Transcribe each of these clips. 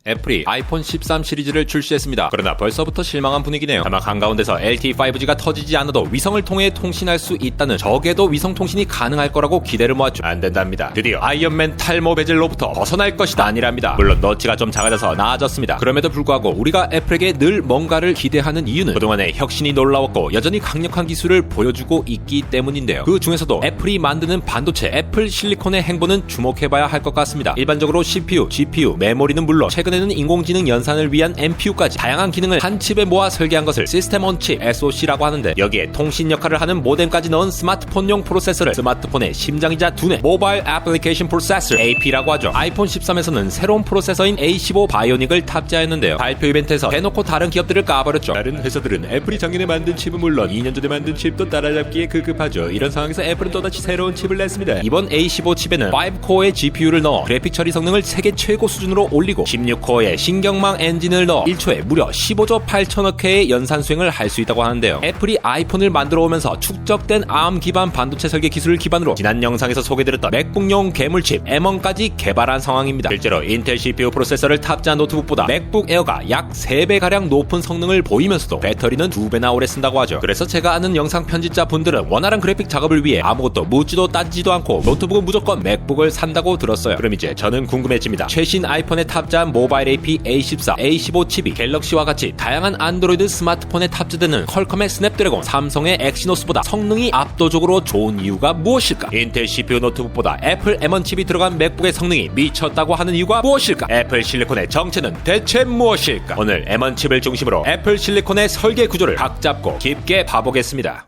애플이 아이폰 13 시리즈를 출시했습니다. 그러나 벌써부터 실망한 분위기네요. 다만 한가운데서 LTE 5G가 터지지 않아도 위성을 통해 통신할 수 있다는 적에도 위성 통신이 가능할 거라고 기대를 모았죠. 안 된답니다. 드디어 아이언맨 탈모 베젤로부터 벗어날 것이다 아니랍니다. 물론 너치가 좀 작아져서 나아졌습니다. 그럼에도 불구하고 우리가 애플에게 늘 뭔가를 기대하는 이유는 그동안의 혁신이 놀라웠고 여전히 강력한 기술을 보여주고 있기 때문인데요. 그 중에서도 애플이 만드는 반도체 애플 실리콘의 행보는 주목해봐야 할 것 같습니다. 일반적으로 CPU, GPU, 메모리는 물론 최근에는 인공지능 연산을 위한 NPU까지 다양한 기능을 한 칩에 모아 설계한 것을 시스템 온 칩 SoC라고 하는데, 여기에 통신 역할을 하는 모뎀까지 넣은 스마트폰용 프로세서를 스마트폰의 심장이자 두뇌 모바일 애플리케이션 프로세서 AP라고 하죠. 아이폰 13에서는 새로운 프로세서인 A15 바이오닉을 탑재하였는데요. 발표 이벤트에서 대놓고 다른 기업들을 까버렸죠. 다른 회사들은 애플이 작년에 만든 칩은 물론 2년 전에 만든 칩도 따라잡기에 급급하죠. 이런 상황에서 애플은 또다시 새로운 칩을 냈습니다. 이번 A15 칩에는 5코어의 GPU를 넣어 그래픽 처리 성능을 세계 최고 수준으로 올리고 16코어의 신경망 엔진을 넣어 1초에 무려 15조 8천억 회의 연산 수행을 할 수 있다고 하는데요. 애플이 아이폰을 만들어 오면서 축적된 ARM 기반 반도체 설계 기술을 기반으로 지난 영상에서 소개드렸던 맥북용 괴물칩 M1까지 개발한 상황입니다. 실제로 인텔 CPU 프로세서를 탑재한 노트북보다 맥북 에어가 약 3배가량 높은 성능을 보이면서도 배터리는 2배나 오래 쓴다고 하죠. 그래서 제가 아는 영상 편집자 분들은 원활한 그래픽 작업을 위해 아무것도 묻지도 따지지도 않고 노트북은 무조건 맥북을 산다고 들었어요. 그럼 이제 저는 궁금해집니다. 최신 아이폰에 탑재한 모바일 AP A14, A15 칩이 갤럭시와 같이 다양한 안드로이드 스마트폰에 탑재되는 퀄컴의 스냅드래곤, 삼성의 엑시노스보다 성능이 압도적으로 좋은 이유가 무엇일까? 인텔 CPU 노트북보다 애플 M1 칩이 들어간 맥북의 성능이 미쳤다고 하는 이유가 무엇일까? 애플 실리콘의 정체는 대체 무엇일까? 오늘 M1 칩을 중심으로 애플 실리콘의 설계 구조를 각 잡고 깊게 봐보겠습니다.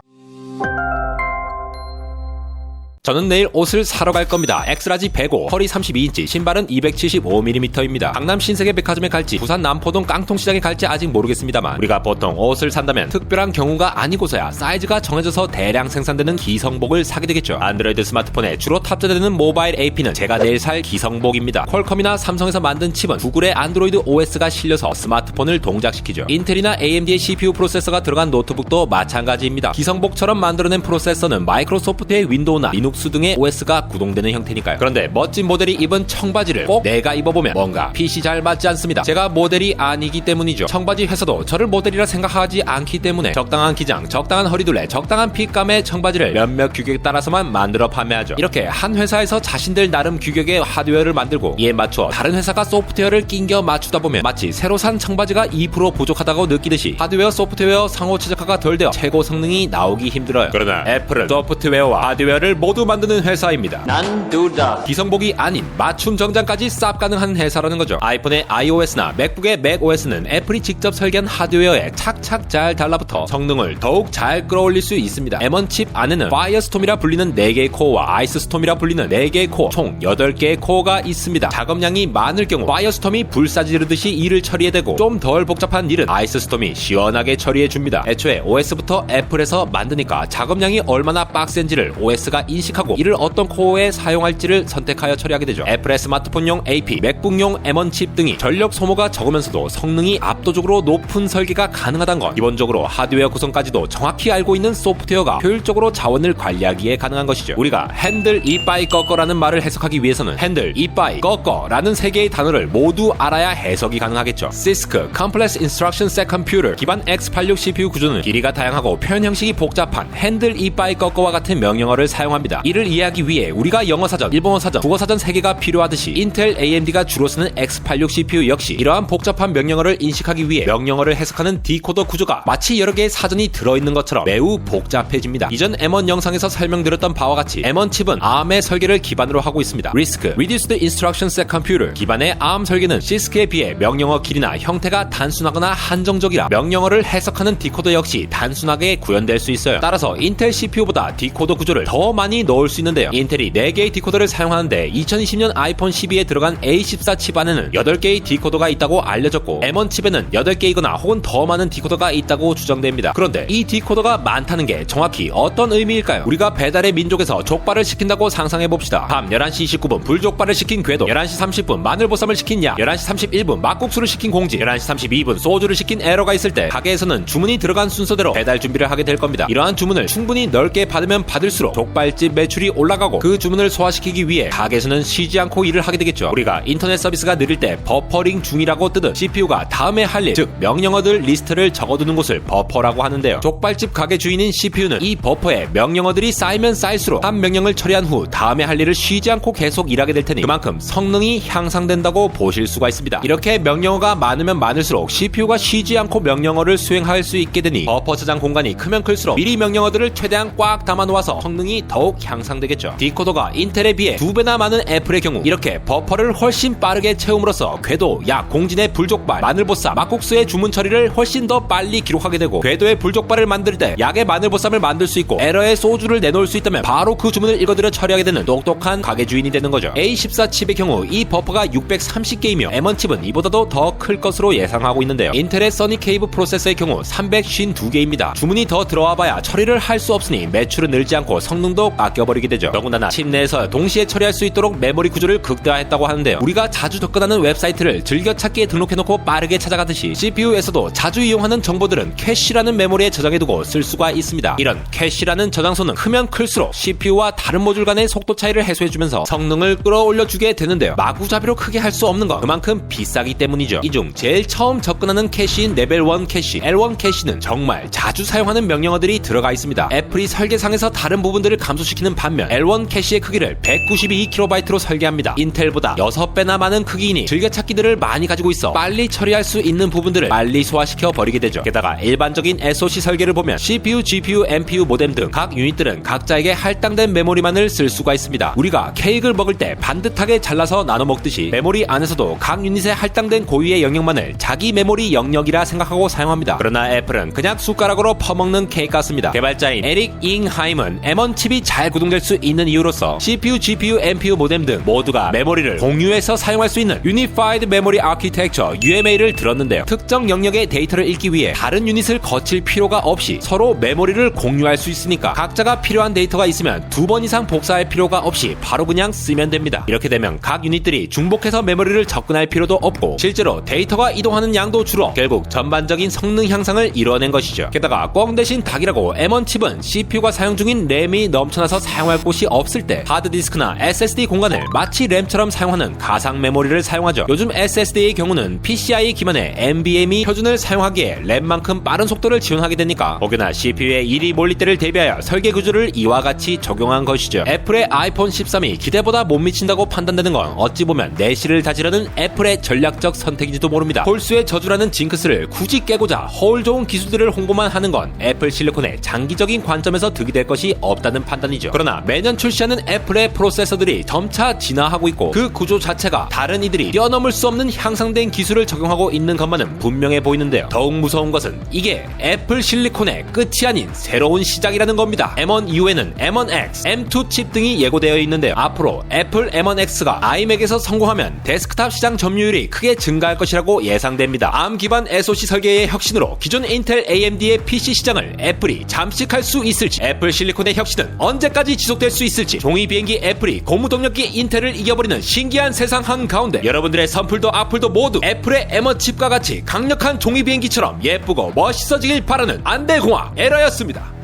저는 내일 옷을 사러 갈 겁니다. 엑스라지 105, 허리 32인치, 신발은 275mm입니다. 강남 신세계 백화점에 갈지 부산 남포동 깡통시장에 갈지 아직 모르겠습니다만, 우리가 보통 옷을 산다면 특별한 경우가 아니고서야 사이즈가 정해져서 대량 생산되는 기성복을 사게 되겠죠. 안드로이드 스마트폰에 주로 탑재되는 모바일 AP는 제가 내일 살 기성복입니다. 퀄컴이나 삼성에서 만든 칩은 구글의 안드로이드 OS가 실려서 스마트폰을 동작시키죠. 인텔이나 AMD의 CPU 프로세서가 들어간 노트북도 마찬가지입니다. 기성복처럼 만들어낸 프로세서는 마이크로소프트의 윈도우나 리눅스 등의 OS가 구동되는 형태니까요. 그런데 멋진 모델이 입은 청바지를 꼭 내가 입어보면 뭔가 핏이 잘 맞지 않습니다. 제가 모델이 아니기 때문이죠. 청바지 회사도 저를 모델이라 생각하지 않기 때문에 적당한 기장, 적당한 허리둘레, 적당한 핏감의 청바지를 몇몇 규격에 따라서만 만들어 판매하죠. 이렇게 한 회사에서 자신들 나름 규격의 하드웨어를 만들고 이에 맞춰 다른 회사가 소프트웨어를 낑겨 맞추다 보면 마치 새로 산 청바지가 2% 부족하다고 느끼듯이 하드웨어 소프트웨어 상호 최적화가 덜 되어 최고 성능이 나오기 힘들어요. 그러나 애플은 소프트웨어와 하드웨어를 모두 만드는 회사입니다. 난 둘다 기성복이 아닌 맞춤 정장까지 쌉 가능한 회사라는 거죠. 아이폰의 iOS나 맥북의 macOS는 애플이 직접 설계한 하드웨어에 착착 잘 달라붙어 성능을 더욱 잘 끌어올릴 수 있습니다. M1 칩 안에는 파이어스톰이라 불리는 4개의 코어와 아이스스톰이라 불리는 4개의 코어, 총 8개의 코어가 있습니다. 작업량이 많을 경우 파이어스톰이 불사지르듯이 일을 처리해대고 좀 덜 복잡한 일은 아이스스톰이 시원하게 처리해줍니다. 애초에 OS부터 애플에서 만드니까 작업량이 얼마나 빡센지를 OS가 인식하고 이를 어떤 코어에 사용할지를 선택하여 처리하게 되죠. 애플의 스마트폰용 AP, 맥북용 M1 칩 등이 전력 소모가 적으면서도 성능이 압도적으로 높은 설계가 가능하다는 건 기본적으로 하드웨어 구성까지도 정확히 알고 있는 소프트웨어가 효율적으로 자원을 관리하기에 가능한 것이죠. 우리가 핸들 이빠이 꺾어라는 말을 해석하기 위해서는 핸들 이빠이 꺾어라는 세 개의 단어를 모두 알아야 해석이 가능하겠죠. CISC Complex Instruction Set Computer 기반 X86 CPU 구조는 길이가 다양하고 표현 형식이 복잡한 핸들 이빠이 꺾어와 같은 명령어를 사용합니다. 이를 이해하기 위해 우리가 영어 사전, 일본어 사전, 국어 사전 3개가 필요하듯이 인텔 AMD가 주로 쓰는 X86 CPU 역시 이러한 복잡한 명령어를 인식하기 위해 명령어를 해석하는 디코더 구조가 마치 여러 개의 사전이 들어있는 것처럼 매우 복잡해집니다. 이전 M1 영상에서 설명드렸던 바와 같이 M1 칩은 ARM의 설계를 기반으로 하고 있습니다. RISC, Reduced Instruction Set Computer 기반의 ARM 설계는 CISC에 비해 명령어 길이나 형태가 단순하거나 한정적이라 명령어를 해석하는 디코더 역시 단순하게 구현될 수 있어요. 따라서 인텔 CPU보다 디코더 구조를 더 많이 넣을 수 있는데요. 인텔이 4개의 디코더를 사용하는데 2020년 아이폰 12에 들어간 A14 칩 안에는 8개의 디코더가 있다고 알려졌고 M1 칩에는 8개이거나 혹은 더 많은 디코더가 있다고 추정됩니다. 그런데 이 디코더가 많다는 게 정확히 어떤 의미일까요? 우리가 배달의 민족에서 족발을 시킨다고 상상해봅시다. 밤 11시 29분 불족발을 시킨 궤도, 11시 30분 마늘보쌈을 시킨 야, 11시 31분 막국수를 시킨 공지, 11시 32분 소주를 시킨 에러가 있을 때 가게에서는 주문이 들어간 순서대로 배달 준비를 하게 될 겁니다. 이러한 주문을 충분히 넓게 받으면 받을수록 족발집 매출이 올라가고 그 주문을 소화시키기 위해 가게에서는 쉬지 않고 일을 하게 되겠죠. 우리가 인터넷 서비스가 느릴 때 버퍼링 중이라고 뜨듯 CPU가 다음에 할 일, 즉 명령어들 리스트를 적어두는 곳을 버퍼라고 하는데요. 족발집 가게 주인인 CPU는 이 버퍼에 명령어들이 쌓이면 쌓일수록 한 명령을 처리한 후 다음에 할 일을 쉬지 않고 계속 일하게 될 테니 그만큼 성능이 향상된다고 보실 수가 있습니다. 이렇게 명령어가 많으면 많을수록 CPU가 쉬지 않고 명령어를 수행할 수 있게 되니 버퍼 저장 공간이 크면 클수록 미리 명령어들을 최대한 꽉 담아놓아서 성능이 더욱 향상되겠죠. 디코더가 인텔에 비해 2배나 많은 애플의 경우 이렇게 버퍼를 훨씬 빠르게 채움으로써 궤도, 약, 공진의 불족발, 마늘보쌈, 막국수의 주문 처리를 훨씬 더 빨리 기록하게 되고 궤도의 불족발을 만들 때 약의 마늘보쌈을 만들 수 있고 에러의 소주를 내놓을 수 있다면 바로 그 주문을 읽어들여 처리하게 되는 똑똑한 가게 주인이 되는 거죠. A14 칩의 경우 이 버퍼가 630개이며 M1 칩은 이보다도 더 클 것으로 예상하고 있는데요. 인텔의 써니케이브 프로세서의 경우 352개입니다. 주문이 더 들어와봐야 처리를 할 수 없으니 매출은 늘지 않고 성능도 아껴버리게 되죠. 더군다나 칩 내에서 동시에 처리할 수 있도록 메모리 구조를 극대화했다고 하는데요. 우리가 자주 접근하는 웹사이트를 즐겨찾기에 등록해놓고 빠르게 찾아가듯이 CPU에서도 자주 이용하는 정보들은 캐시라는 메모리에 저장해두고 쓸 수가 있습니다. 이런 캐시라는 저장소는 크면 클수록 CPU와 다른 모듈 간의 속도 차이를 해소해주면서 성능을 끌어올려주게 되는데요. 마구잡이로 크게 할 수 없는 건 그만큼 비싸기 때문이죠. 이 중 제일 처음 접근하는 캐시인 레벨 1 캐시, L1 캐시는 정말 자주 사용하는 명령어들이 들어가 있습니다. 애플이 설계상에서 다른 부분들을 감소시키는 반면 L1 캐시의 크기를 192KB로 설계합니다. 인텔보다 6배나 많은 크기이니 즐겨찾기들을 많이 가지고 있어 빨리 처리할 수 있는 부분들을 빨리 소화시켜 버리게 되죠. 게다가 일반적인 SoC 설계를 보면 CPU, GPU, NPU, 모뎀 등 각 유닛들은 각자에게 할당된 메모리만을 쓸 수가 있습니다. 우리가 케이크를 먹을 때 반듯하게 잘라서 나눠 먹듯이 메모리 안에서도 각 유닛에 할당된 고유의 영역만을 자기 메모리 영역이라 생각하고 사용합니다. 그러나 애플은 그냥 숟가락으로 퍼먹는 케이크 같습니다. 개발자인 에릭 잉하임은 M1 칩이 잘 구동될 수 있는 이유로서 CPU, GPU, NPU, 모뎀 등 모두가 메모리를 공유해서 사용할 수 있는 Unified Memory Architecture UMA를 들었는데요. 특정 영역의 데이터를 읽기 위해 다른 유닛을 거칠 필요가 없이 서로 메모리를 공유할 수 있으니까 각자가 필요한 데이터가 있으면 2번 이상 복사할 필요가 없이 바로 그냥 쓰면 됩니다. 이렇게 되면 각 유닛들이 중복해서 메모리를 접근할 필요도 없고 실제로 데이터가 이동하는 양도 줄어 결국 전반적인 성능 향상을 이뤄낸 것이죠. 게다가 꽝 대신 닭이라고 M1 칩은 CPU가 사용 중인 램이 넘쳐나서 사용할 곳이 없을 때 하드디스크나 SSD 공간을 마치 램처럼 사용하는 가상 메모리를 사용하죠. 요즘 SSD의 경우는 PCI 기반의 NVMe 표준을 사용하기에 램만큼 빠른 속도를 지원하게 되니까 혹여나 CPU의 일이 몰릴 때를 대비하여 설계 구조를 이와 같이 적용한 것이죠. 애플의 아이폰 13이 기대보다 못 미친다고 판단되는 건 어찌 보면 내실을 다지려는 애플의 전략적 선택인지도 모릅니다. 홀수의 저주라는 징크스를 굳이 깨고자 허울 좋은 기술들을 홍보만 하는 건 애플 실리콘의 장기적인 관점에서 득이 될 것이 없다는 판단이죠. 그러나 매년 출시하는 애플의 프로세서들이 점차 진화하고 있고 그 구조 자체가 다른 이들이 뛰어넘을 수 없는 향상된 기술을 적용하고 있는 것만은 분명해 보이는데요. 더욱 무서운 것은 이게 애플 실리콘의 끝이 아닌 새로운 시작이라는 겁니다. M1 이후에는 M1X, M2 칩 등이 예고되어 있는데요. 앞으로 애플 M1X가 iMac에서 성공하면 데스크탑 시장 점유율이 크게 증가할 것이라고 예상됩니다. ARM 기반 SoC 설계의 혁신으로 기존 인텔 AMD의 PC 시장을 애플이 잠식할 수 있을지, 애플 실리콘의 혁신은 언제까지 지속될 수 있을지, 종이 비행기 애플이 고무동력기 인텔을 이겨버리는 신기한 세상 한가운데 여러분들의 선풀도 악플도 모두 애플의 M1 칩과 같이 강력한 종이 비행기처럼 예쁘고 멋있어지길 바라는 안대공학 에러였습니다.